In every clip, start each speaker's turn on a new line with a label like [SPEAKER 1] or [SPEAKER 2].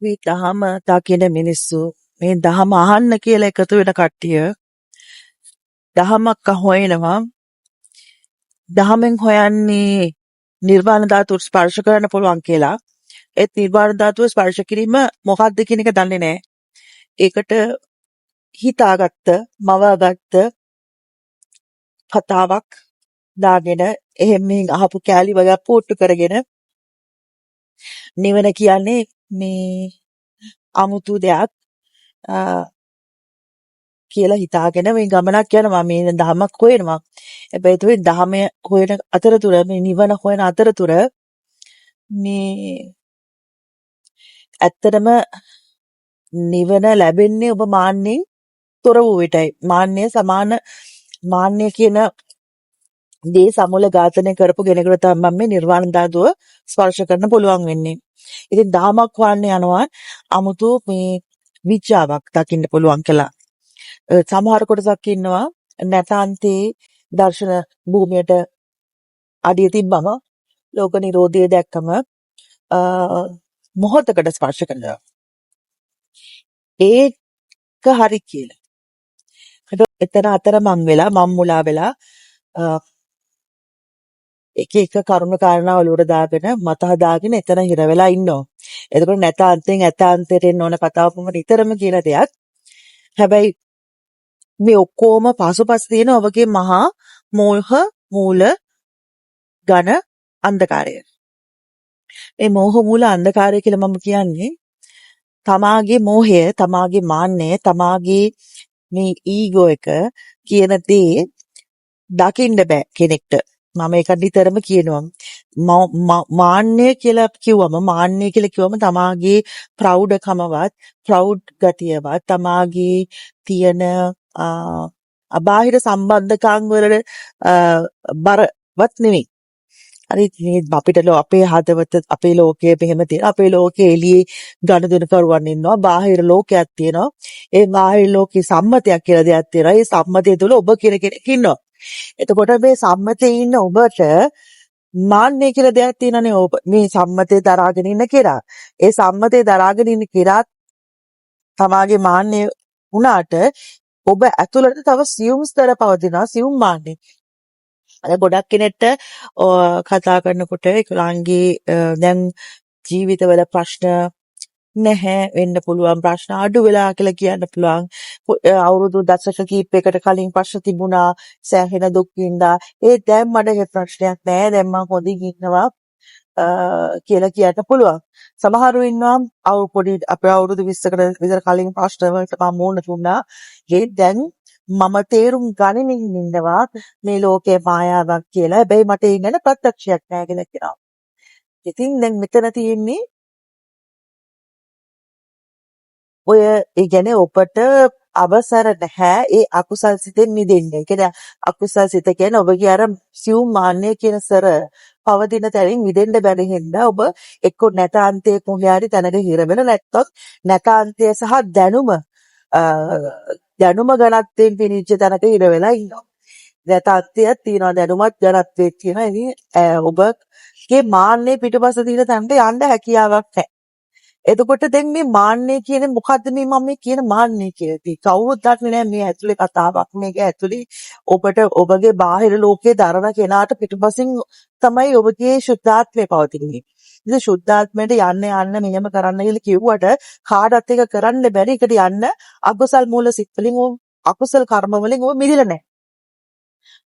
[SPEAKER 1] මේ දහම දකින මිනිස්සු මේ දහම අහන්න කියලා එකතු වෙන කට්ටිය දහමක් හොයනවා. දහමෙන් හොයන්නේ නිර්වාණ ධාතුව ස්පර්ශ කරන්න පුළුවන් කියලා. ඒත් නිර්වාණ ධාතුව ස්පර්ශ කිරීම මොකක්ද කියන එක දන්නේ නැහැ. ඒකට හිතාගත්ත, මවාගත්ත කතාවක් දාගෙන එහෙම මෙහෙන් අහපු කෑලි වගේ පෝට්ටු කරගෙන නිවන කියන්නේ මේ අමුතු දෙයක් කියලා හිතාගෙන මේ ගමනක් යනවා. මේ දහමක් හොයනවා. හැබැයි ඒ දහම හොයන අතරතුර මේ නිවන හොයන අතරතුර මේ ඇත්තටම නිවන ලැබෙන්නේ ඔබ මාන්නේ තොර වූ විටයි. මාන්නය කියන දේ සමුල ඝාතනය කරපු කෙනෙකුට තමයි මේ නිර්වාණ ධාතුව ස්පර්ශ කරන්න පුළුවන් වෙන්නේ. ඉතින් දහමක් හොයන්න යනවා අමුතු මේ විචාවක් දකින්න පුළුවන් කියලා. සමහර කොටසක් ඉන්නවා නැතාන්තේ දර්ශන භූමියට අඩිය තිබ්බම ලෝක නිරෝධය දැක්කම මොහොතකට ස්පර්ශ කරනවා. ඒක හරි කියලා. එතන අතරමං වෙලා මම්මුලා වෙලා එක එක කරුණ කාරණා වලට දාගෙන මත හදාගෙන එතන හිර වෙලා ඉන්නවා. එතකොට නැතාන්තෙන් ඇතාන්තයට එන්න ඕන කතාවම නිතරම කියන දෙයක්. හැබැයි මේ ඔක්කොම පසුපස තියෙන ඔබගේ මහා මෝහ මූල ඝන අන්ධකාරය. මේ මෝහ මූල අන්ධකාරය කියලා මම කියන්නේ තමාගේ මෝහය, තමාගේ මාන්නය, තමාගේ මේ ඊගෝ එක කියන දේ දකින්න බෑ කෙනෙක්ට. මම ඒක නිතරම කියනවා. මාන්නය කියලා කිව්වම තමාගේ ප්‍රෞඩකමවත්, ප්‍රෞඩ් ගතියවත්, තමාගේ තියෙන අබාහිර සම්බන්ධකම් වල බරවත් නෙමෙයි. හරි අපිට අපේ හදවත අපේ ලෝකයේ මෙහෙම තියෙන අපේ ලෝකයේ එළියේ ගනුදෙනු කරුවන් ඉන්නවා බාහිර ලෝකයක් තියෙනවා ඒ බාහිර ලෝකේ සම්මතයක් කියලා දෙයක් තියෙනවා ඒ සම්මතය තුළ ඔබ කියන කෙනෙක් ඉන්නවා එතකොට මේ සම්මතයේ ඉන්න ඔබට මාන්නය කියලා දෙයක් තියෙනනේ ඔබ මේ සම්මතේ දරාගෙන ඉන්න කෙනා ඒ සම්මතේ දරාගෙන ඉන්න කෙනා තමාගේ මාන්නය වුණාට ඔබ ඇතුළත තව සියුම් ස්තර පවතිනවා සියුම් මාන්නය අර ගොඩක් කෙනෙක්ට කතා කරනකොට ඒගොල්ලන්ගේ දැන් ජීවිතවල ප්‍රශ්න නැහැ වෙන්න පුළුවන් ප්‍රශ්න අඩු වෙලා කියලා කියන්න පුළුවන් අවුරුදු දශක කිහිපයකට කලින් ප්‍රශ්න තිබුණා සෑහෙන දුක් විඳා ඒ දැන් මට ඒ ප්‍රශ්නයක් නැහැ දැන් මම හොඳින් ඉන්නවා කියලා කියන්න පුළුවන් සමහරව ඉන්නවා අපේ අවුරුදු 20කට විතර කලින් ප්‍රශ්න වලට මම මුහුණ දුන්නා ඒ දැන් මම තේරුම් ගනිමින් ඉන්නවා මේ ලෝකේ මායාවක් කියලා. හැබැයි මට ඒ ගැන ප්‍රත්‍යක්ෂයක් නැහැ කියලා කියනවා. ඉතින් දැන් මෙතන තියෙන්නේ ඔය ඒ කියන්නේ ඔබට අවසර නැහැ ඒ අකුසල් සිතෙන් මිදෙන්න. ඒ කියන්නේ අකුසල් සිත කියන්නේ ඔබගේ අර සියුම් මාන්නය කියන සර පවතින තැනින් මිදෙන්න බැරි හින්දා ඔබ එක්ක නැතාන්තයේ කොහේ හරි තැනක හිර වෙන නැත්නම් නැතාන්තය සහ දැනුම ඝනත්වයෙන් පිනිච්ච තැනක ඉර වෙලා ඉන්නවා. නැතාන්තයක් තියෙනවා දැනුමත් ඝනත්වයක් තියෙනවා. ඉතින් ඔබගේ මාන්නේ පිටුපස තියෙන තැනට යන්න හැකියාවක් නැහැ. එතකොට දැන් මේ මාන්නේ කියන්නේ මොකද්ද මේ මම මේ කියන මාන්නේ කියන්නේ? කවුරුත් දන්නේ නැහැ මේ ඇතුලේ කතාවක්. මේක ඇතුලේ ඔබට ඔබගේ බාහිර ලෝකයේ දරන කෙනාට පිටුපසින් තමයි ඔබගේ ශුද්ධාත්මය පවතින්නේ. ඉතින් ශුද්ධාත්මයට යන්න මෙහෙම කරන්න කියලා කිව්වට කාටවත් එක කරන්න බැරි. එකට යන්න අකුසල් මූල සිත් වලින් අකුසල කර්ම වලින් ඔබ මිදෙලා නැහැ.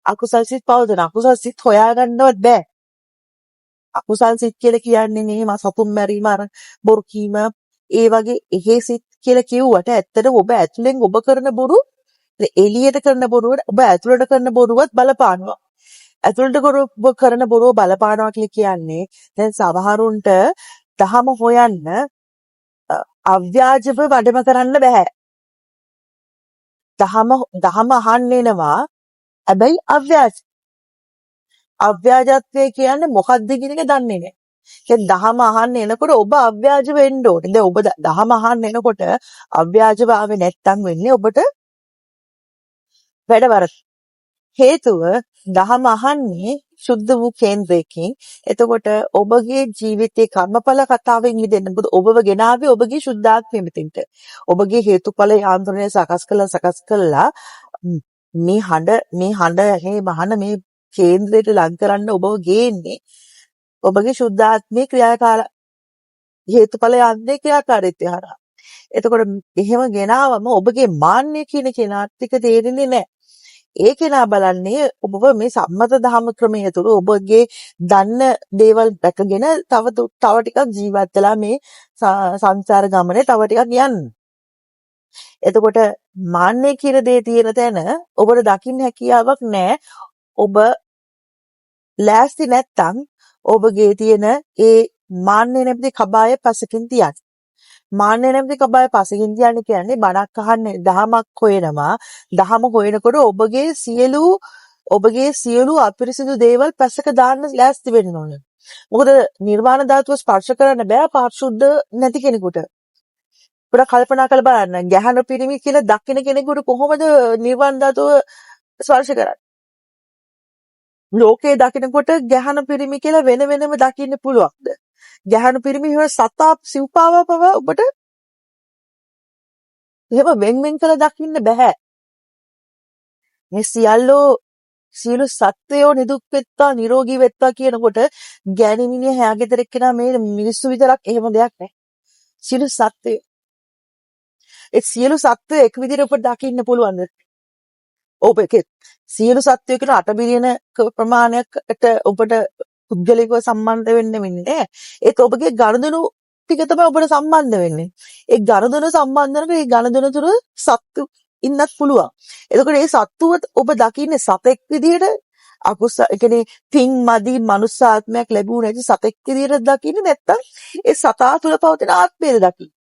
[SPEAKER 1] අකුසල් සිත් පවතින අකුසල් සිත් හොයාගන්නවත් බෑ. අකුසල් සිත් කියලා කියන්නේ මේ සතුන් මැරීම අර බොරු කීම ඒ වගේ එහෙ සිත් කියලා කිව්වට ඇත්තටම ඔබ ඇතුලෙන් ඔබ කරන බොරු එළියට කරන බොරුවට ඔබ ඇතුළට කරන බොරුවත් බලපානවා. ඇතුළට කරන බොරුව බලපානවා කියන්නේ දැන් සමහරුන්ට දහම හොයන්න අව්‍යාජව වැඩම කරන්න බෑ. දහම අහන්න එනවා හැබැයි අව්‍යාජත්වය කියන්නේ මොකක්ද කියන එක දන්නේ නැහැ. කියන්නේ දහම අහන්න එනකොට ඔබ අව්‍යාජ වෙන්න ඕනේ. දැන් ඔබ දහම අහන්න එනකොට අව්‍යාජව ආවේ නැත්තම් වෙන්නේ ඔබට වැඩවර. හේතුව දහම අහන්නේ සුද්ධ වූ කේන්ද්‍රයකින්. එතකොට ඔබගේ ජීවිතයේ කර්මඵල කතාවෙන් මිදෙන්න. මොකද ඔබව ගෙනාවේ ඔබගේ සුද්ධාත්මය මෙතෙන්ට. ඔබගේ හේතුඵල යාන්ත්‍රණය සකස් කළා මේ හඬ මේ කේන්ද්‍රයට ලං කරන්න ඔබව ගේන්නේ ඔබගේ සුද්ධාත්මයේ හේතුඵල යන්නේ ක්‍රියාකාරීත්වය හරහා. එතකොට එහෙම ගෙනාවම ඔබගේ මාන්නය කියන කෙනාට ටික තේරෙන්නේ නැහැ. ඒ කෙනා බලන්නේ ඔබව මේ සම්මත දහම ක්‍රමය තුළ ඔබගේ දන්න දේවල් දැකගෙන තව ටිකක් ජීවත් වෙලා මේ සංසාර ගමනේ තව ටිකක් යන්න. එතකොට මාන්නය කියන දේ තියෙන තැන ඔබට දකින්න හැකියාවක් නැහැ. ඔබ ලෑස්ති නැත්තම් ඔබගේ තියෙන ඒ මාන්නය නැමැති කබාය පසකින් තියන්න. මාන්නය නැමැති කබාය පසකින් තියන්න කියන්නේ බණක් අහන්නේ දහමක් හොයනවා. දහම හොයනකොට ඔබගේ සියලු අපිරිසිදු දේවල් පැසක දාන්න ලෑස්ති වෙන්න ඕන. මොකද නිර්වාණ ධාතුව ස්පර්ශ කරන්න බෑ පාරිශුද්ධ නැති කෙනෙකුට. පුරා කල්පනා කරලා බලන්න ගැහණු පිරිමි කියලා දකින්න කෙනෙකුට කොහොමද නිර්වාණ ධාතුව ස්පර්ශ කරන්නේ? ලෝකේ දකින්නකොට ගැහණු පිරිමි කියලා වෙන වෙනම දකින්න පුළුවන්ද? ගැහණු පිරිමි හොය සතා සිව්පාව පව ඔබට එහෙම වෙන් කළ දකින්න බෑ. මේ සියලු සත්වයෝ නිදුක් වෙත්තා නිරෝගී වෙත්තා කියනකොට ගෑණිමිනිය හැගෙදර එක්කෙනා මේ මිනිස්සු විතරක් එහෙම දෙයක් නැහැ. සියලු සත්වයෝ සියලු සත්වයෝ එක විදිහට ඔබට දකින්න පුළුවන්ද? ඔබගේ සියලු සත්වයෝ කියන 8 බිලියන ප්‍රමාණයකට ඔබට පුද්ගලිකව සම්බන්ධ වෙන්න වෙන්නේ. ඒක ඔබගේ ගනුදෙනු ටික තමයි ඔබට සම්බන්ධ වෙන්නේ. ඒ ගනුදෙනු සම්බන්ධ වෙනකොට ඒ ගනුදෙනු තුර සත්තු ඉන්නත් පුළුවන්. එතකොට මේ සත්තුව ඔබ දකින්නේ සතෙක් විදිහට ඒ කියන්නේ පින් මදි මනුස්ස ආත්මයක් ලැබුණ නැති සතෙක් විදිහට දකින්නේ නැත්තම් ඒ සතා තුළ පවතින ආත්මයද දකින්නේ.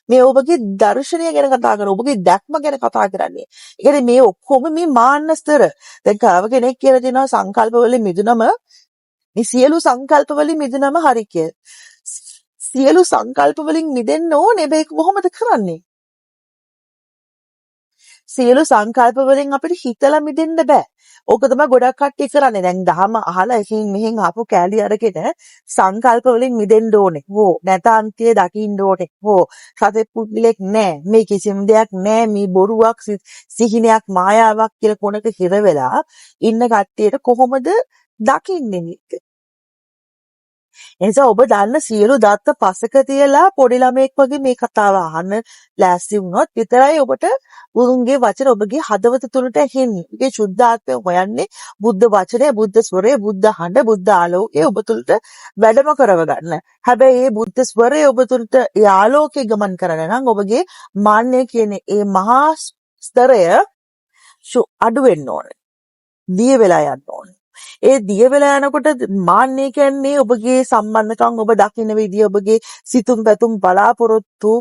[SPEAKER 1] මේ ඔබගේ දර්ශනය ගැන කතා කරන ඔබගේ දැක්ම ගැන කතා කරන්නේ. ඒ කියන්නේ මේ ඔක්කොම මේ මාන්න ස්තර. දැන් කව කෙනෙක් කියලා දෙනවා සංකල්ප වලින් මිදුනම මේ සියලු සංකල්ප වලින් මිදුනම හරි කිය. සියලු සංකල්ප වලින් මිදෙන්න ඕනේ. මේක කොහොමද කරන්නේ? සියලු සංකල්ප වලින් අපිට හිතලා මිදෙන්න බෑ. ඕක තමයි ගොඩක් කට්ටිය කරන්නේ. දැන් දහම අහලා එකින් මෙහෙන් ආපු කැලිය අරගෙන සංකල්ප වලින් මිදෙන්න ඕනේ. හෝ නැතාන්තිය දකින්න ඕනේ. හෝ සතෙක් පුද්ගලෙක් නෑ. මේ කිසිම දෙයක් නෑ. මේ බොරුවක් සිහිනයක් මායාවක් කියලා කොනක හිර වෙලා ඉන්න කට්ටියට කොහොමද දකින්නේ මේක? එනිසා ඔබ දන්න සියලු දත්ත පසක තියලා පොඩි ළමෙක් වගේ මේ කතාව අහන්න ලෑස්ති වුණොත් විතරයි ඔබට බුදුන්ගේ වචන ඔබගේ හදවත තුළට ඇහෙන්නේ. ඒ සුද්ධාත්මය හොයන්නේ බුද්ධ වචනය, බුද්ධ ස්වරය, බුද්ධ හඬ, බුද්ධ ආලෝකය ඔබ තුළට වැඩම කරව ගන්න. හැබැයි මේ බුද්ධ ස්වරය ඔබ තුළට ඒ ආලෝකය ගමන් කරන්න නම් ඔබගේ මාන්නය කියන ඒ මහා ස්තරය අඩු වෙන්න ඕනේ. දිය වෙලා යන්න ඕනේ. ඒ දිය වෙලා යනකොට මාන්නය කියන්නේ ඔබගේ සම්බන්ධකම් ඔබ දකින්න විදිය ඔබගේ සිතුම් පැතුම් බලාපොරොත්තු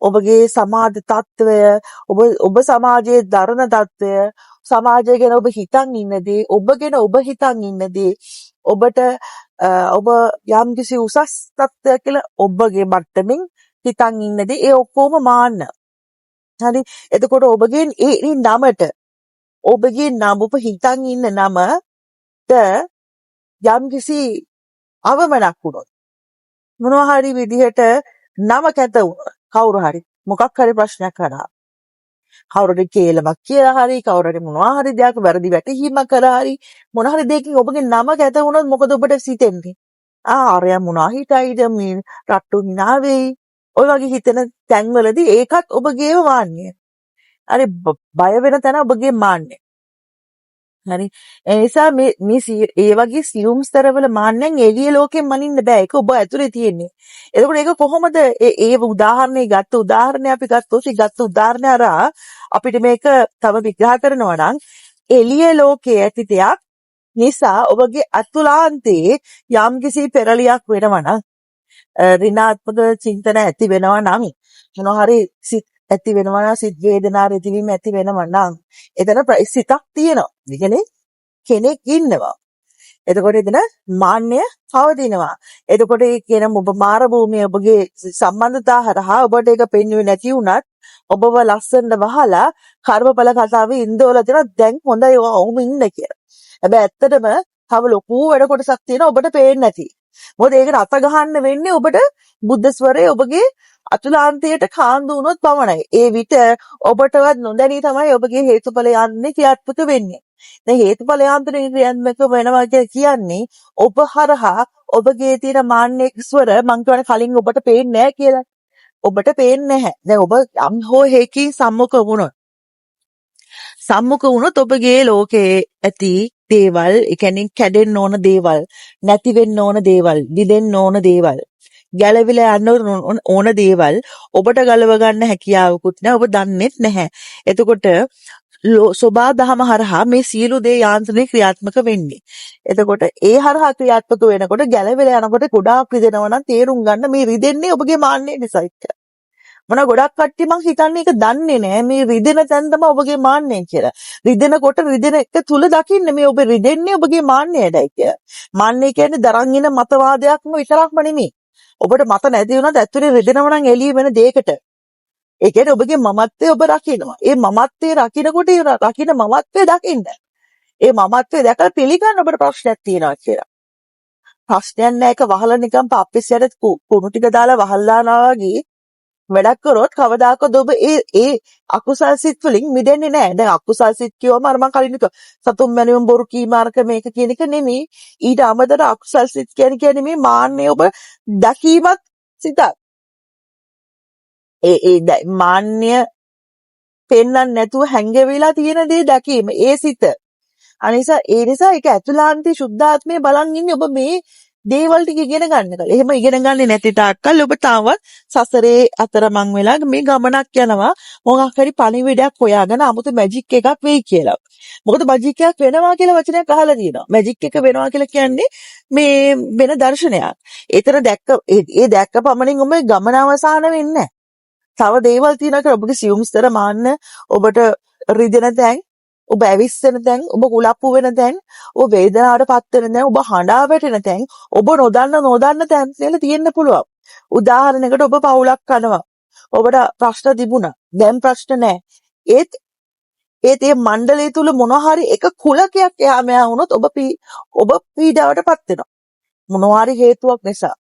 [SPEAKER 1] ඔබගේ සමාජ තත්වය ඔබ සමාජයේ දරන තත්වය සමාජය ගැන ඔබ හිතන් ඉන්නදී ඔබ ගැන ඔබ හිතන් ඉන්නදී ඔබට ඔබ යම්කිසි උසස් තත්ත්වයක් කියලා ඔබගේ මට්ටමින් හිතන් ඉන්නදී ඒ ඔක්කොම මාන්න. හරි. එතකොට ඔබගේ ඒ නමට ඔබගේ නම ඔබ හිතන් ඉන්න නම යම්කිසි අවමනක් වුණොත් මොනවා හරි විදිහට නම කැත වුණොත් කවුරු හරි මොකක් හරි ප්‍රශ්නයක් කරා කවුරුද කේලමක් කියලා හරි කවුරු හරි මොනවා හරි දෙයක් වැරදි වැටහීමක් කරා හරි මොන හරි දෙයකින් ඔබගේ නම කැත වුණොත් මොකද ඔබට සිතෙන්නේ? ආර්ය මොනවා හිතයිද මේ රට්ටු හිනාවෙයි ඔය වගේ හිතන තැන්වලදී ඒකත් ඔබගේම මාන්නය. හරි බය වෙන තැන ඔබගේ මාන්නය. හරි. ඒ නිසා ඒ වගේ සියුම් ස්තරවල මාන්නයෙන් එළිය ලෝකෙන් මනින්න බෑ. ඒක ඔබ ඇතුලේ තියෙන්නේ. එතකොට ඒක කොහොමද ඒ උදාහරණය අපි ගත්තොත් ඒ ගත්ත උදාහරණය අරා අපිට මේක තව විග්‍රහ කරනවා නම් එළිය ලෝකයේ ඇති දෙයක් නිසා ඔබගේ අතුලාන්තයේ යම්කිසි පෙරලියක් වෙනවා නම් ඍණාත්මක චින්තන ඇති වෙනවා නම් මොනවා හරි සිත් ඇති වෙනවා නම් සිත් වේදනා රෙදිවීම ඇති වෙනවා නම් එතන සිතක් තියෙනවා. ඒ කියන්නේ කෙනෙක් ඉන්නවා. එතකොට එතන මාන්නය පවතිනවා. එතකොට ඒ කියන ඔබ මාර භූමිය ඔබගේ සම්බන්ධතා හරහා ඔබට ඒක පෙන්වෙන්නේ නැති වුණත් ඔබව ලස්සනට වහලා කර්මඵල කතාවේ ඉන්දෝල දෙන දැන් හොඳයි ඔවුම ඉන්න කියලා. හැබැයි ඇත්තටම තව ලොකු වැඩ කොටසක් තියෙනවා ඔබට පේන්නේ නැති. මොකද ඒකට අත ගහන්න වෙන්නේ ඔබට බුද්ධ ස්වරයේ ඔබගේ අතුලාන්තයට කාන්දු වුණොත් පමණයි. ඒ විට ඔබටවත් නොදැනී තමයි ඔබගේ හේතුඵල යන්නේ ක්‍රියාත්මක වෙන්නේ. දැන් හේතුඵල යාන්ත්‍රණය ක්‍රියාත්මක වෙනවා කියන්නේ ඔබ හරහා ඔබගේ තියෙන මාන්නයේ ස්වර මං කියන කලින් ඔබට පේන්නේ නැහැ කියලා. ඔබට පේන්නේ නැහැ. දැන් ඔබ යම් හෝ හේකින් සම්මුඛ වුණොත් ඔබගේ ලෝකයේ ඇති දේවල්, ඒ කියන්නේ කැඩෙන්න ඕන දේවල්, නැති වෙන්න ඕන දේවල්, දිදෙන්න ඕන දේවල්, ගැලවිලා යන්න ඕන දේවල් ඔබට ගලව ගන්න හැකියාවකුත් නැහැ. ඔබ දන්නේත් නැහැ. එතකොට සෝබා දහම හරහා මේ සියලු දේ යාන්ත්‍රණය ක්‍රියාත්මක වෙන්නේ. එතකොට ඒ හරහා ක්‍රියාත්මක වෙනකොට ගැලවිලා යනකොට ගොඩාක් රිදෙනවා නම් තේරුම් ගන්න මේ රිදෙන්නේ ඔබගේ මාන්නය නිසා. මොන ගොඩක් කට්ටිය මං හිතන්නේ ඒක දන්නේ නැහැ මේ රිදෙන තැන තමයි ඔබගේ මාන්නය කියලා. රිදෙනකොට රිදෙන එක තුල දකින්න මේ ඔබ රිදෙන්නේ ඔබගේ මාන්නයටයි කියලා. මාන්නය කියන්නේ දරන් ඉන මතවාදයක්ම විතරක්ම නෙමෙයි. ඔබට මත නැති වුණත් ඇතුලේ රිදෙනවා නම් එළිය වෙන දෙයකට. ඒ කියන්නේ ඔබගේ මමත්වය ඔබ රකින්නවා. ඒ මමත්වය රකින්නකොට රකින්න මමත්වය දකින්න. ඒ මමත්වය දැකලා පිළිගන්න ඔබට ප්‍රශ්නයක් තියෙනවා කියලා. ප්‍රශ්නයක් නැහැ ඒක වහලා නිකන් පප්පිස්සයට කුණු ටික දාලා වහල් දානවා වගේ වැඩක් කරොත් කවදාකවත් ඔබ ඒ අකුසල් සිත් වලින් මිදෙන්නේ නැහැ. දැන් අකුසල් සිත් කියවම අර මම කලින් කිව්වා. සතුම් මැනීම බොරු කීමාර්ක මේක කියන එක නෙමෙයි. ඊට අමතරව අකුසල් සිත් කියන්නේ මේ මාන්නේ ඔබ දැකීමත් සිතක්. ඒ මාන්නය පෙන්වන්න නැතුව හැංගෙවිලා තියෙන දේ දැකීම. ඒ සිත. ඒ නිසා ඒක ඇතුළාන්තයේ සුද්ධාත්මය බලන් ඉන්නේ ඔබ මේ දේවල් ටික ඉගෙන ගන්න කල. එහෙම ඉගෙන ගන්නේ නැති තාක්කල් ඔබ තාමත් සසරේ අතරමං වෙලා මේ ගමනක් යනවා. මොකක් හරි පණිවිඩයක් හොයාගෙන 아무තු මැජික් එකක් වෙයි කියලා. මොකද මැජික් එකක් වෙනවා කියලා වචනයක් අහලා තියෙනවා. මැජික් එක වෙනවා කියලා කියන්නේ මේ වෙන දර්ශනයක්. ඒතර දැක්ක පමණින් ඔබ ගමන අවසන් වෙන්නේ නැහැ. තව දේවල් තියෙනවා කියලා ඔබගේ සියුම්ස්තර මාන්න ඔබට රිදෙන තැන් ඔබ ඇවිස්සෙන තැන් ඔබ කුලප්පු වෙන තැන් ඔබ වේදනාවටපත් වෙන තැන් ඔබ හඬා වැටෙන තැන් ඔබ නොදන්න තැන් කියලා තියෙන්න පුළුවන්. උදාහරණයකට ඔබ පවුලක් කරනවා. ඔබට ප්‍රශ්න තිබුණා. දැන් ප්‍රශ්න නැහැ. ඒත් මේ මණ්ඩලය තුල මොනවා හරි එක කුලකයක් එහා මෙහා වුණොත් ඔබ පීඩාවටපත් වෙනවා. මොනවා හරි හේතුවක් නිසා.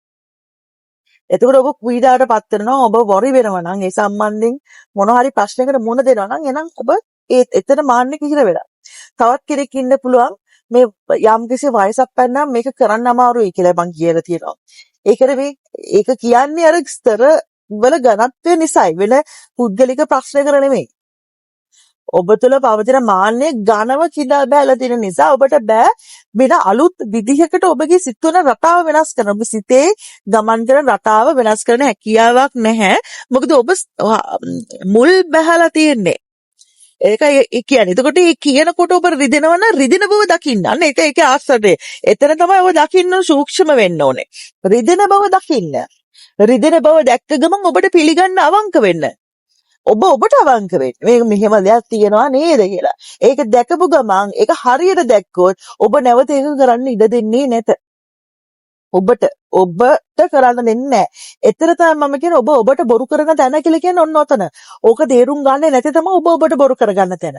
[SPEAKER 1] එතකොට ඔබ පීඩාවටපත් වෙනවා. ඔබ වොරි වෙනවා නම් ඒ සම්බන්ධයෙන් මොනවා හරි ප්‍රශ්නයකට මුහුණ දෙනවා නම් එහෙනම් ඔබ එතන මාන්නේ කිහිර වෙලා. තවත් කෙනෙක් ඉන්න පුළුවන් මේ යම්කිසි වයසක් පැනනම් මේක කරන්න අමාරුයි කියලා මං කියලා තියෙනවා. ඒක කියන්නේ අර ස්තර වල ඝනත්වය නිසායි වෙන පුද්ගලික ප්‍රශ්නයකට නෙමෙයි. ඔබ තුළ පවතින මාන්නේ ඝනව කිඳා බැලලා තියෙන නිසා ඔබට බෑ වෙන අලුත් විදිහකට ඔබගේ සිත් වල රටාව වෙනස් කරන්න. ඔබ සිතේ ගමන් කරන රටාව වෙනස් කරන්න හැකියාවක් නැහැ. මොකද ඔබ මුල් බැහැලා තියෙන්නේ. ඒකයි කියන්නේ. එතකොට මේ කියනකොට ඔබ රිදෙනවා නම් රිදෙන බව දකින්න. අන්න ඒකේ ආස්වාදය. එතන තමයි ඔබ දකින්න සූක්ෂම වෙන්න ඕනේ. රිදෙන බව දකින්න. රිදෙන බව දැක්ක ගමන් ඔබට පිළිගන්න අවංක වෙන්න. ඔබට අවංක වෙන්න. මේක මෙහෙම දෙයක් තියෙනවා නේද කියලා. ඒක දැකපු ගමන් ඒක හරියට දැක්කොත් ඔබ නැවත ඒක කරන්න ඉඩ දෙන්නේ නැත. ඔබට කරන්න දෙන්නේ නැහැ. එතන තමයි මම කියන්නේ ඔබට බොරු කරන තැන කියලා කියන්නේ ඔන්න ඔතන. ඕක තේරුම් ගන්නේ නැති තමයි ඔබට බොරු කරගන්න තැන.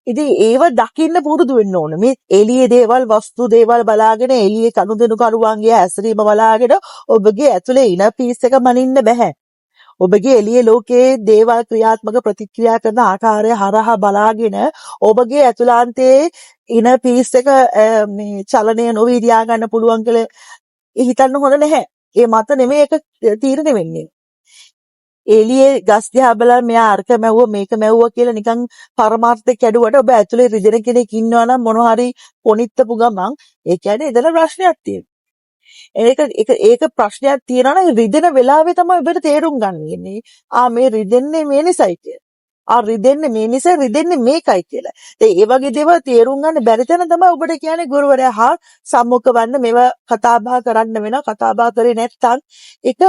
[SPEAKER 1] ඉතින් ඒව දකින්න පුරුදු වෙන්න ඕන. මේ එළියේ දේවල්, වස්තු දේවල් බලාගෙන එළියේ කනුදෙනු කරුවන්ගේ හැසිරීම බලාගෙන ඔබගේ ඇතුලේ ඉන පීස් එක මනින්න බෑ. ඔබගේ එළියේ ලෝකයේ දේවල් ක්‍රියාත්මක ප්‍රතික්‍රියා කරන ආකාරය හරහා බලාගෙන ඔබගේ ඇතුළාන්තයේ ඉන පීස් එක මේ චලනය නොවී තියාගන්න පුළුවන් කියලා හිතන්න හොඳ නැහැ. ඒ මත නෙමෙයි ඒක තීරණය වෙන්නේ. එළියේ ගස් දිහා බලලා මෙයා අරක මැව්ව මේක මැව්ව කියලා නිකන් පරමාර්ථයක් කැඩුවට ඔබ ඇතුලේ රිදෙන කෙනෙක් ඉන්නවා නම් මොනවා හරි පොනිත්තපු ගමන් ඒ කියන්නේ එතන ප්‍රශ්නයක් තියෙනවා. ඒක ප්‍රශ්නයක් තියෙනවා නම් රිදෙන වෙලාවේ තමයි ඔබට තේරුම් ගන්න ඉන්නේ. මේ රිදෙන්නේ මේ නිසායි කියලා. රිදෙන්නේ මේ නිසා රිදෙන්නේ මේකයි කියලා. ඒ වගේ දේවල් තේරුම් ගන්න බැරි තැන තමයි ඔබට කියන්නේ ගුරුවරයා හා සම්මුඛ වන්න මේවා කතා බහ කරන්න වෙනවා. කතා බහ කරේ නැත්නම් ඒක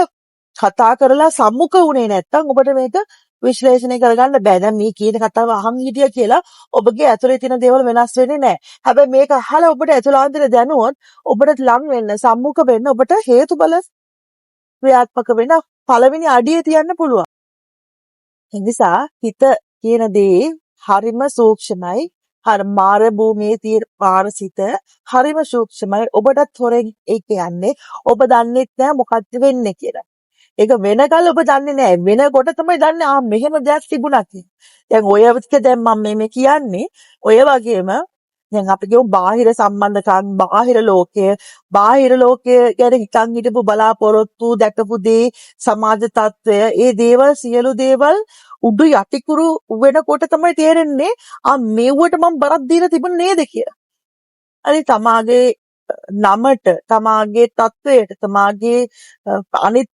[SPEAKER 1] කතා කරලා සම්මුඛ වුණේ නැත්නම් ඔබට මේක විශ්ලේෂණය කරගන්න බෑ. දැන් මේ කියන කතාව අහන් හිටියා කියලා ඔබගේ ඇතුලේ තියෙන දේවල් වෙනස් වෙන්නේ නැහැ. හැබැයි මේක අහලා ඔබට ඇතුළාන්තර දැනුවොත් ඔබට ලං වෙන්න සම්මුඛ වෙන්න ඔබට හේතුඵල ක්‍රියාත්මක වෙන පළවෙනි අඩිය තියන්න පුළුවන්. ඒ නිසා හිත කියන දේ හරිම සූක්ෂමයි. හර මාර භූමියේ තියෙන පාරසිත හරිම සූක්ෂමයි. ඔබටත් හොරෙන් ඒ කියන්නේ ඔබ දන්නෙත් නෑ මොකක්ද වෙන්නේ කියලා. ඒක වෙනකල් ඔබ දන්නේ නෑ. වෙනකොට තමයි දන්නේ මෙහෙම දෙයක් තිබුණා කියලා. දැන් ඔය ටික දැන් මම මේ කියන්නේ ඔය වගේම දැන් අපි කියමු බාහිර සම්බන්ධකම් බාහිර ලෝකයේ ගැන හිතන් හිටපු බලාපොරොත්තු දැකපු දේ සමාජ තත්ත්වය ඒ දේවල් සියලු දේවල් උඩු යටිකුරු වෙනකොට තමයි තේරෙන්නේ මෙව්වට මම බරක් දීලා තිබුණේ නේද කියලා. අනේ තමාගේ නමට තමාගේ තත්වයට තමාගේ අනිත්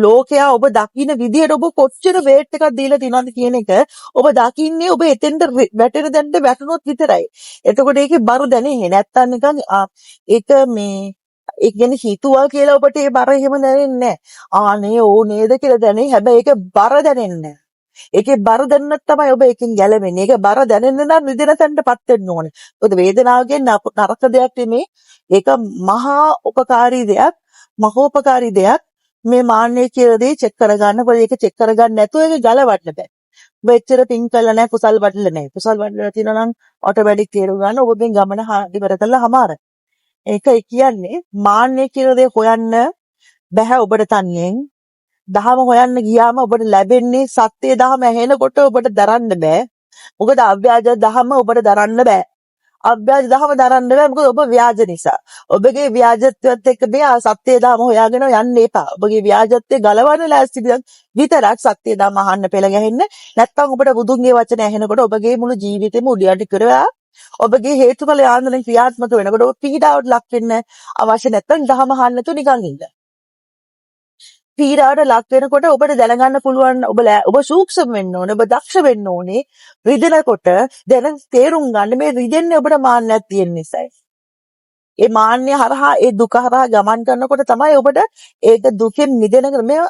[SPEAKER 1] ලෝකයා ඔබ දකින්න විදියට ඔබ කොච්චර වේට් එකක් දීලා තියෙනවද කියන එක ඔබ දකින්නේ ඔබ එතෙන්ට වැටෙන දැනට වැටුනොත් විතරයි. එතකොට ඒකේ බර දැනෙන්නේ නැත්තම් නිකන් ඒක ඒ කියන්නේ හිතුවා කියලා ඔබට ඒ බර එහෙම දැනෙන්නේ නැහැ. නේ ඕ නේද කියලා දැනෙයි. හැබැයි ඒක බර දැනෙන්නේ නැහැ. ඒකේ බර දැනනත් තමයි ඔබ එකකින් ගැලවෙන්නේ. ඒක බර දැනෙන්න නම් නිදෙන තැනටපත් වෙන්න ඕනේ. මොකද වේදනාව කියන්නේ නරක දෙයක් නෙමේ. ඒක මහා උපකාරී දෙයක්, මහෝපකාරී දෙයක්. මේ මාන්නය කියලා දේ චෙක් කරගන්න. මොකද ඒක චෙක් කරගන්න නැතුව ඒක ගලවන්න බෑ. ඔබ එච්චර පින් කළා නැහැ, කුසල් වඩලා නැහැ. කුසල් වඩලා තියෙනවා නම් ඔටෝමැටික් තේරුම් ගන්න ඔබ මේ ගමන ඉවර කළා හමාර. ඒකයි කියන්නේ මාන්නය කියලා දේ හොයන්න බෑ ඔබට තනියෙන්. දහම හොයන්න ගියාම ඔබට ලැබෙන්නේ සත්‍ය දහම ඇහෙනකොට ඔබට දරන්න බෑ. මොකද අව්‍යාජ දහම ඔබට දරන්න බෑ. අව්‍යාජ දහම දරන්න බෑ මොකද ඔබ ව්‍යාජ නිසා. ඔබගේ ව්‍යාජත්වයත් එක්ක මේ සත්‍ය දහම හොයාගෙන යන්න එපා. ඔබගේ ව්‍යාජත්වය ගලවන්න ලෑස්ති විතරක් සත්‍ය දහම අහන්න පෙළ ගැහෙන්න. නැත්නම් ඔබට බුදුන්ගේ වචන ඇහෙනකොට ඔබගේ මුළු ජීවිතේම උඩියට කරලා ඔබගේ හේතුඵල යාන්ත්‍රණය ක්‍රියාත්මක වෙනකොට ඔබ පීඩාවට ලක් වෙන්න අවශ්‍ය නැත්නම් දහම අහන්න නැතුව නිකන් ඉන්න. පීඩාවට ලක් වෙනකොට ඔබට දැනගන්න පුළුවන් ඔබ සූක්ෂම වෙන්න ඕනේ, ඔබ දක්ෂ වෙන්න ඕනේ. රිදෙනකොට දැන තේරුම් ගන්න මේ රිදෙන්නේ ඔබට මාන්නයක් තියෙන නිසායි. ඒ මාන්නය හරහා ඒ දුක හරහා ගමන් කරනකොට තමයි ඔබට ඒක දුකෙන් මිදෙන මේ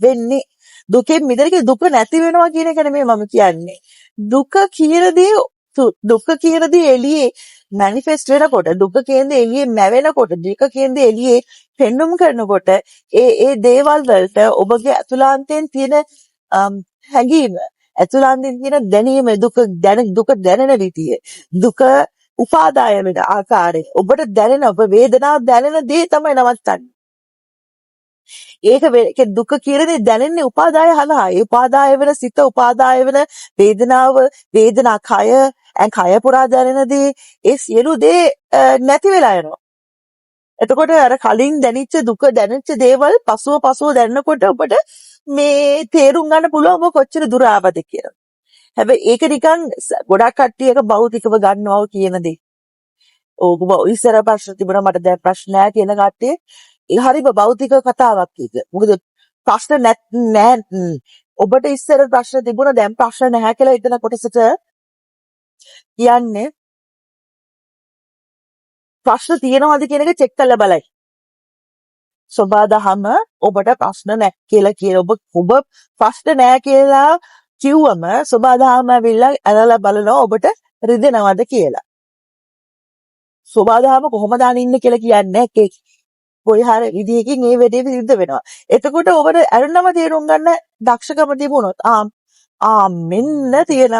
[SPEAKER 1] වෙන්නේ. දුකෙන් මිදෙන දුක නැති වෙනවා කියන එක නෙමෙයි මම කියන්නේ. දුක කියන දේ එළියේ මැනිෆෙස්ට් වෙනකොට, දුක කියන දේ එළියේ මැවෙනකොට, දුක කියන දේ එළියේ පෙන්눔 කරනකොට ඒ දේවල් වලට ඔබගේ අතුලාන්තයෙන් තියෙන හැඟීම, අතුලාන්තයෙන් තියෙන දැනීම, දුක දැනෙන විදිය, දුක උපාදාය වෙන ආකාරය, ඔබට දැනෙන ඔබ වේදනාව දැනෙන දේ තමයි නවත්තන්නේ. ඒක දුක කියන්නේ දැනෙන්නේ උපාදාය හරහා. ඒ උපාදාය වෙන සිත, උපාදාය වෙන වේදනාව, වේදනා කය පුරා දැනෙනදී ඒ සියලු දේ නැති වෙලා යනවා. එතකොට අර කලින් දැනෙච්ච දුක දැනෙච්ච දේවල් පසුව දැනනකොට ඔබට මේ තේරුම් ගන්න පුළුවන් ඔබ කොච්චර දුර ආවද කියලා. හැබැයි ඒක නිකන් ගොඩක් කට්ටියක භෞතිකව ගන්නවා කියන දේ. ඕක ඉස්සර ප්‍රශ්න තිබුණා මට දැන් ප්‍රශ්න නැහැ කියන කට්ටිය. ඒ හරිම භෞතික කතාවක් ඒක. මොකද ප්‍රශ්න නැහැ. ඔබට ඉස්සර ප්‍රශ්න තිබුණා දැන් ප්‍රශ්න නැහැ කියලා හිතන කොටසට කියන්නේ ප්‍රශ්න තියෙනවද කියන එක චෙක් කරලා බලයි. සබදාහම ඔබට ප්‍රශ්න නැහැ කියලා කියන ඔබ ප්‍රශ්න නැහැ කියලා කිව්වම සබදාහම ඇවිල්ලා අරලා බලනවා ඔබට රිදෙනවද කියලා. සබදාහම කොහොමද අනින්නේ කියලා කියන්නේ නැහැ. කොයි හරි විදිහකින් මේ වෙඩේ සිද්ධ වෙනවා. එතකොට ඔබට අරනම තේරුම් ගන්න දක්ෂකම තිබුණොත් මෙන්න තියෙන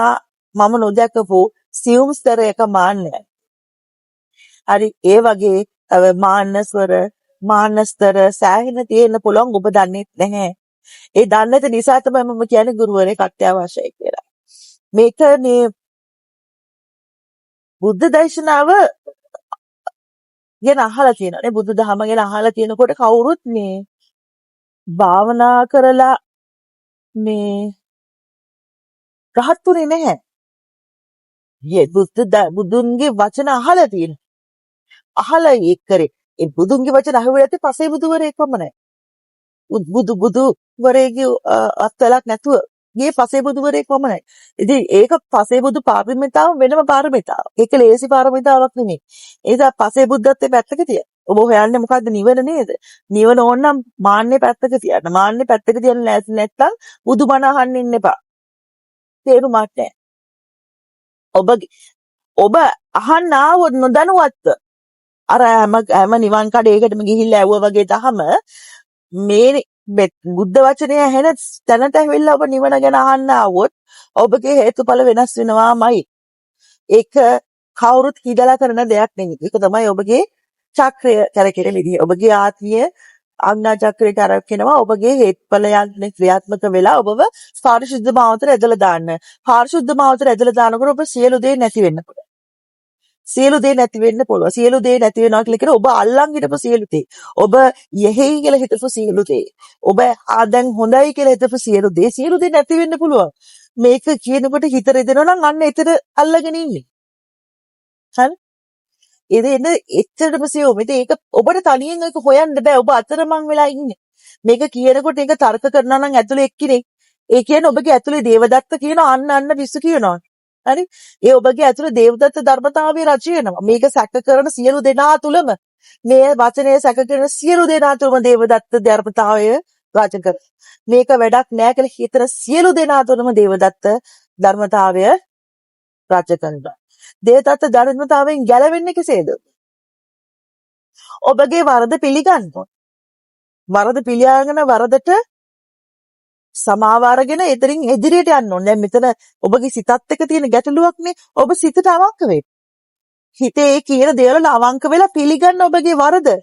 [SPEAKER 1] මම නොදැකපු සියුම් ස්තරයක මාන්නය. හරි ඒ වගේ මාන්නස්තර සෑහෙන තියෙන්න පුළුවන් ඔබ දන්නේ නැහැ. ඒ දන්නේ නැති නිසා තමයි මම කියන්නේ ගුරුවරයෙක් අත්‍යවශ්‍යයි කියලා. මේකනේ බුද්ධ දේශනාව ගැන අහලා තියෙනවා නේ. බුදු දහම ගැන අහලා තියෙනකොට කවුරුත් මේ භාවනා කරලා මේ රහත්ුනේ නැහැ. බුදුන්ගේ වචන අහලා තියෙන. අහලා ඒක කරේ. ඒ බුදුන්ගේ වචන අහුවෙද්දී පසේ බුදුවරයෙක් වමනයි. බුදුවරයෙක්ගේ අත්වලක් නැතුව ගියේ පසේ බුදුවරයෙක් වමනයි. ඉතින් ඒක පසේ බුදු පාරමිතාව වෙනම පාරමිතාවක්. ඒක ලේසි පාරමිතාවක් නෙමෙයි. ඒ නිසා පසේ බුද්ධත්වයේ පැත්තක තියන්න. ඔබ හොයන්නේ මොකද්ද? නිවන නේද? නිවන ඕන නම් මාන්නේ පැත්තක තියන්න. මාන්නේ පැත්තක තියන්න නැත්නම් බුදුබණ අහන්න ඉන්න එපා. තේරුමක් නැහැ. ඔබ අහන්න ආවොත් නොදැනුවත්ව අර හැම නිවන් කඩේකටම ගිහිල්ලා ඇව්වා වගේ තහම මේ බුද්ධ වචනය ඇහෙන තැනට ඇවිල්ලා ඔබ නිවන ගැන අහන්න ආවොත් ඔබගේ හේතුඵල වෙනස් වෙනවාමයි. ඒක කවුරුත් හිතලා කරන දෙයක් නෙමෙයි. ඒක තමයි ඔබගේ චක්‍රය කරකින විදිය. ඔබගේ ආත්මීය ආඥා චක්‍රයට අරගෙනවා ඔබගේ හේත්ඵලයන් ක්‍රියාත්මක වෙලා ඔබව පාරිශුද්ධ මාවතට ඇදලා දාන්න. පාරිශුද්ධ මාවතට ඇදලා දානකොට ඔබ සියලු දේ නැති වෙන්න පුළුවන්. සියලු දේ නැති වෙන්න පුළුවන්. සියලු දේ නැති වෙනවා කියලා කියන ඔබ අල්ලන් හිටපු සියලු දේ. ඔබ යෙහෙයි කියලා හිතපු සියලු දේ. ඔබ දැන් හොඳයි කියලා හිතපු සියලු දේ නැති වෙන්න පුළුවන්. මේක කියනකොට හිත රෙදෙනවා නම් අන්න එතන අල්ලගෙන ඉන්නේ. හරි? එදෙන එච්චරම සියුම්. ඉතින් ඒක ඔබට තනියෙන් ඒක හොයන්න බෑ. ඔබ අතරමං වෙලා ඉන්නේ. මේක කියනකොට ඒක තර්ක කරනවා නම් ඇතුලේ එක්කෙනෙක්. ඒ කියන්නේ ඔබගේ ඇතුලේ දේවදත්ත කියන අන්න විශ්ව කියනවා. හරි? ඒ ඔබගේ ඇතුලේ දේවදත්ත ධර්මතාවය රජ වෙනවා. මේක සැක කරන සියලු දෙනා තුලම මේ වචනය සැක කරන සියලු දෙනා තුලම දේවදත්ත ධර්මතාවය රජ කර. මේක වැඩක් නෑ කියලා හිතන සියලු දෙනා තුලම දේවදත්ත ධර්මතාවය රජ කරනවා. දේවදත්ත ධර්මතාවයෙන් ගැලවෙන්නේ කෙසේද? ඔබගේ වරද පිළිගන්න. වරද පිළිඅරගෙන වරදට සමාව අරගෙන එතරින් ඉදිරියට යන්න ඕනේ. දැන් මෙතන ඔබගේ සිතත් එක්ක තියෙන ගැටලුවක්නේ. ඔබ සිතට අවංක වෙන්න. හිතේ කියන දේවල් අවංක වෙලා පිළිගන්න ඔබගේ වරද.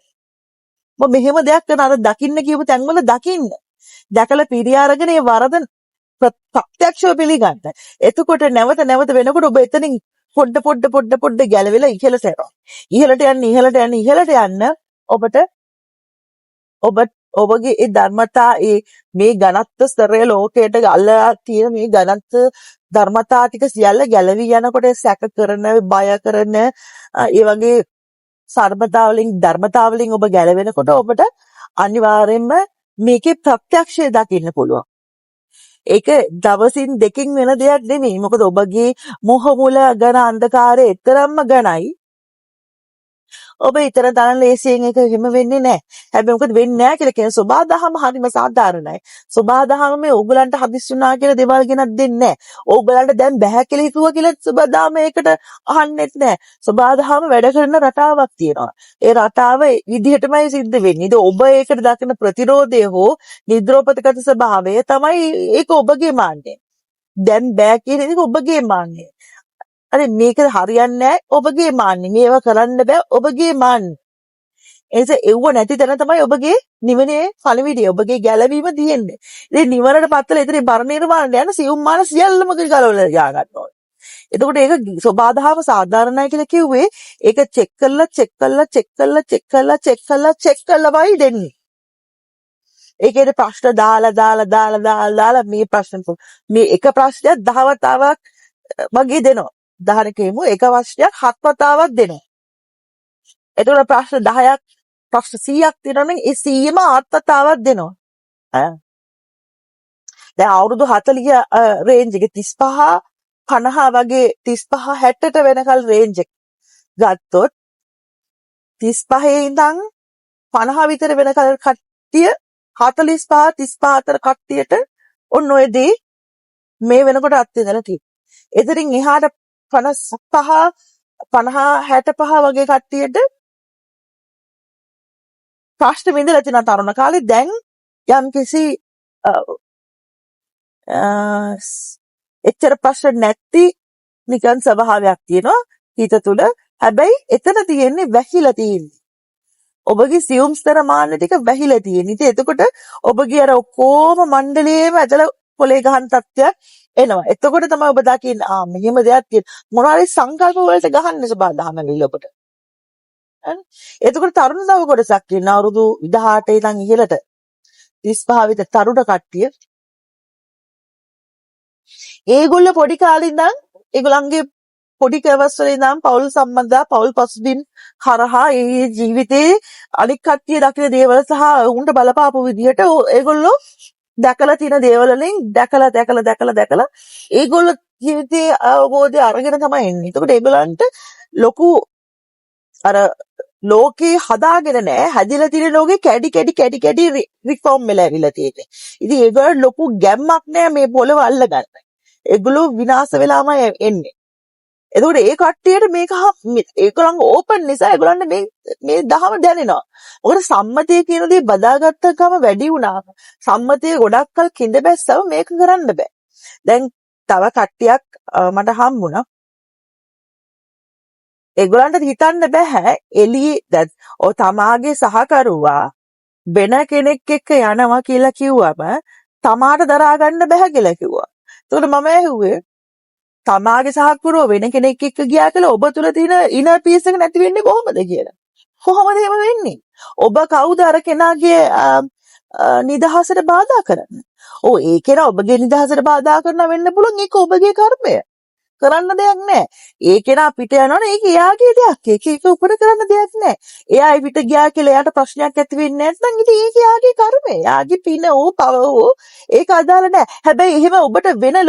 [SPEAKER 1] ඔබ මෙහෙම දෙයක් කරන අර දකින්න කියපු තැන්වල දකින්න. දැකලා පිළි අරගෙන ඒ වරද ප්‍රත්‍යක්ෂව පිළිගන්න. එතකොට නැවත වෙනකොට ඔබ එතනින් පොඩ ගැලවිලා ඉහළට යනවා. ඉහළට යන්න ඔබට ඔබගේ ඒ ධර්මතා මේ ඝනත්ව ස්තරය ලෝකයට අල්ලලා තියෙන මේ ඝනත්ව ධර්මතා ටික සියල්ල ගැලවි යනකොට සැක කරන, බය කරන ඒ වගේ ධර්මතාවලින් ඔබ ගැලවෙනකොට ඔබට අනිවාර්යයෙන්ම මේකේ ප්‍රත්‍යක්ෂය දකින්න පුළුවන්. ඒක දවසින් දෙකකින් වෙන දෙයක් නෙමෙයි. මොකද ඔබගේ මොහ මුල ඝන අන්ධකාරය එතරම්ම ඝනයි. ඔබ ඊතර තරම් ලේසියෙන් එක හිම වෙන්නේ නැහැ. හැබැයි මොකද වෙන්නේ නැහැ කියලා කියන සබාදහම හරිම සාධාරණයි. සබාදහම මේ ඕගලන්ට හදිස් වුණා කියලා දේවල් ගෙනත් දෙන්නේ නැහැ. ඕගලන්ට දැන් බෑ කියලා හිතුවා කියලා සබාදහම ඒකට අහන්නෙත් නැහැ. සබාදහම වැඩ කරන රටාවක් තියෙනවා. ඒ රටාව විදිහටමයි සිද්ධ වෙන්නේ. ඉතින් ඔබ ඒකට දකින ප්‍රතිරෝධය හෝ නිද්‍රෝපතගත ස්වභාවය තමයි ඒක ඔබගේ මාන්නය. දැන් බෑ කියන එක ඔබගේ මාන්නය. අර මේක හරියන්නේ නැහැ ඔබගේ මාන්නේ. මේවා කරන්න බෑ ඔබගේ මාන්නේ. එනිසා එව්ව නැති තැන තමයි ඔබගේ නිවනේ පණිවිඩය. ඔබගේ ගැලවීම තියෙන්නේ. ඉතින් නිවනට පත්වලා ඉතින් පරිණිරවාණයට යන සියුම් මාන සියල්ලම ගලවලා යා ගන්න ඕනේ. එතකොට ඒක සබාධාව සාධාරණයි කියලා කිව්වේ ඒක චෙක් කරලාමයි දෙන්නේ. ඒකේ ප්‍රශ්න දාලා මේ ප්‍රශ්න මේ එක ප්‍රශ්නයක් 10 වතාවක් වගේ දෙනවා. උදාහරණයකින්ම එක ප්‍රශ්නයක් 7 වතාවක් දෙනවා. එතකොට ප්‍රශ්න 10ක් ප්‍රශ්න 100ක් තියෙනවා නම් ඒ 100ම 8 වතාවක් දෙනවා. දැන් අවුරුදු 40 රේන්ජ් එකේ 35 50 වගේ 35 60ට වෙනකල් රේන්ජ් එක ගත්තොත් 35 ඉඳන් 50 විතර වෙනකල් කට්ටිය 45 35 අතර කට්ටියට ඔන්න ඔය දේ මේ වෙනකොට අත්විඳලා තියෙනවා. එතරින් එහාට 55 50 65 වගේ කට්ටියට ප්‍රශ්න විඳලා තියෙන තරුණ කාලේ දැන් යම්කිසි එච්චර ප්‍රශ්න නැති නිකන් ස්වභාවයක් තියෙනවා හිත තුළ. හැබැයි එතන තියෙන්නේ වැහිලා තියෙන්නේ. ඔබගේ සියුම් ස්තර මාන්න ටික වැහිලා තියෙන්නේ. ඉතින් එතකොට ඔබගේ අර ඔක්කොම මණ්ඩලයේම ඇදලා පොලේ ගහන තත්ත්වයක් එනවා. එතකොට තමයි ඔබ දකින්නේ මෙහෙම දෙයක් තියෙන. මොනවාරි සංකල්ප වලට ගහන්නේ සබාධාම වෙල ඔබට. හරි? එතකොට තරුණ දව කොටසක් ඉන්න අවුරුදු 18 ඉඳන් ඉහළට 35 විතර තරුණ කට්ටිය ඒගොල්ලෝ පොඩි කාලේ ඉඳන් ඒගොල්ලන්ගේ පොඩි කවස්වල ඉඳන් පෞල් සම්බන්ධතා පෞල් පසුබිම් හරහා ඒ ජීවිතේ අනික් කට්ටිය දකින දේවල් සහ උන්ට බලපාපු විදිහට ඒගොල්ලෝ දැකලා තියෙන දේවල් වලින් දැකලා ඒගොල්ලෝ ජීවිතේ අවබෝධය අරගෙන තමයි එන්නේ. එතකොට ඒගොල්ලන්ට ලොකු අර ලෝකේ හදාගෙන නැහැ. හැදිලා තියෙන ලෝකේ කැඩි රිෆෝම් වෙලා ඇවිල්ලා තියෙන්නේ. ඉතින් ඒගොල්ලෝ ලොකු ගැම්මක් නැහැ මේ පොළව අල්ලගන්න. ඒගොල්ලෝ විනාශ වෙලාමයි එන්නේ. එතකොට ඒ කට්ටියට මේක ඒගොල්ලන් ඕපන් නිසා ඒගොල්ලන්ට මේ දහම දැනෙනවා. මොකද සම්මතය කියන දේ බදාගත්ත ගම වැඩි වුණා. සම්මතය ගොඩක් කල් කිඳ බැස්සම මේක කරන්න බෑ. දැන් තව කට්ටියක් මට හම්බුණා. ඒගොල්ලන්ට හිතන්න බෑ එළියේ ඔය තමාගේ සහකරුවා වෙන කෙනෙක් එක්ක යනවා කියලා කිව්වම තමාට දරා ගන්න බෑ කියලා කිව්වා. එතකොට මම ඇහුවේ තමාගේ සහකරුවා වෙන කෙනෙක් එක්ක ගියා කියලා ඔබ තුල තියෙන ඉනර් පීස් එක නැති වෙන්නේ කොහොමද කියලා. කොහොමද එහෙම වෙන්නේ? ඔබ කවුද අර කෙනාගේ නිදහසට බාධා කරන්නේ? ඔව් ඒ කෙනා ඔබගේ නිදහසට බාධා කරනවා වෙන්න පුළුවන්. ඒක ඔබගේ කර්මය. කරන්න දෙයක් නැහැ. ඒ කෙනා පිට යනවනේ ඒක එයාගේ දෙයක්. ඒක උපර කරන්න දෙයක් නැහැ. එයා පිට ගියා කියලා එයාට ප්‍රශ්නයක් ඇති වෙන්නේ නැත්නම් ඉතින් ඒක එයාගේ කර්මය. එයාගේ පින ඕ පව ඕ ඒක අදාළ නැහැ. හැබැයි එහෙම ඔබට වෙන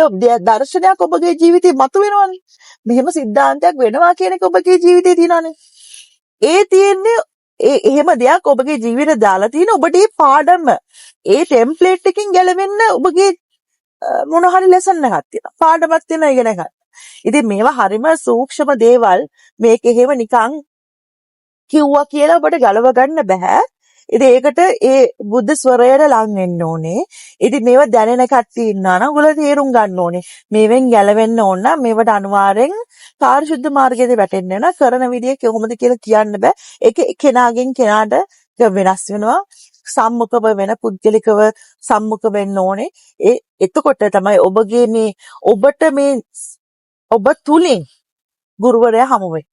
[SPEAKER 1] දර්ශනයක් ඔබගේ ජීවිතේ මතුවෙනවනේ. මෙහෙම සිද්ධාන්තයක් වෙනවා කියන එක ඔබගේ ජීවිතේ තියෙනවනේ. ඒ තියෙන්නේ එහෙම දෙයක් ඔබගේ ජීවිතේ දාලා තියෙන ඔබට මේ පාඩම ඒ ටෙම්ප්ලේට් එකකින් ගැලවෙන්න ඔබගේ මොන හරි ලෙසන් එකක් තියෙනවා. පාඩමක් තියෙනවා ඉගෙන ගන්න. ඉතින් මේවා හරිම සූක්ෂම දේවල් මේක එහෙම නිකන් කිව්වා කියලා ඔබට ගලව ගන්න බෑ. ඉතින් ඒකට ඒ බුද්ධ ස්වරයට ලං වෙන්න ඕනේ. ඉතින් මේවා දැනෙන කට්ටිය ඉන්නවා නම් ඔයගොල්ලෝ තේරුම් ගන්න ඕනේ. මේවෙන් ගැලවෙන්න ඕන නම් මේවට අනිවාර්යෙන් පාරිශුද්ධ මාර්ගයේ වැටෙන්න වෙන කරන විදිය කොහොමද කියලා කියන්න බෑ. ඒක කෙනාගෙන් කෙනාට වෙනස් වෙනවා. සම්මුඛව වෙන පුද්ගලිකව සම්මුඛ වෙන්න ඕනේ. එතකොට තමයි ඔබගේ මේ ඔබට මේ ඔබ තුලින් ගුරුවරයා හමු වෙන්නේ.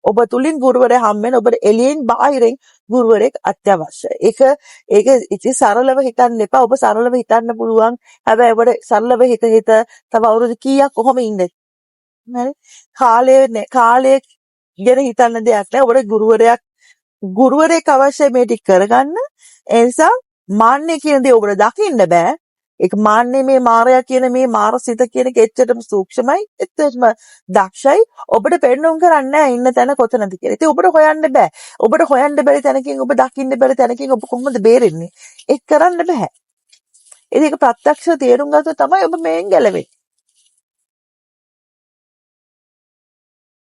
[SPEAKER 1] ඔබ තුලින් ගුරුවරයා හම් වෙන ඔබට එළියෙන් බාහිරින් ගුරුවරයෙක් අත්‍යවශ්‍යයි. ඒක ඉති සරලව හිතන්න එපා. ඔබ සරලව හිතන්න පුළුවන්. හැබැයි ඔබට සරලව හිත තව අවුරුදු කීයක් කොහොම ඉන්නේ? හරි? කාලය ගැන හිතන්න දෙයක් නැහැ. ඔබට ගුරුවරයෙක් අවශ්‍යයි මේ ටික කරගන්න. ඒ නිසා මාන්නේ කියන දේ ඔබට දකින්න බෑ. ඒක මාන්නේ මේ මායя කියන මේ මාරසිත කියන එක එච්චරම සූක්ෂමයි, එච්චරම දක්ෂයි. ඔබට පෙන්වුම් කරන්නේ නැහැ ඉන්න තැන කොතනද කියලා. ඉතින් ඔබට හොයන්න බෑ. ඔබට හොයන්න බැරි තැනකින් ඔබ දකින්න බැරි තැනකින් ඔබ කොහොමද බේරෙන්නේ? ඒක කරන්න බෑ. ඉතින් ඒක ප්‍රත්‍යක්ෂව තේරුම් ගත්තොත් තමයි ඔබ මේෙන් ගැලවෙන්නේ.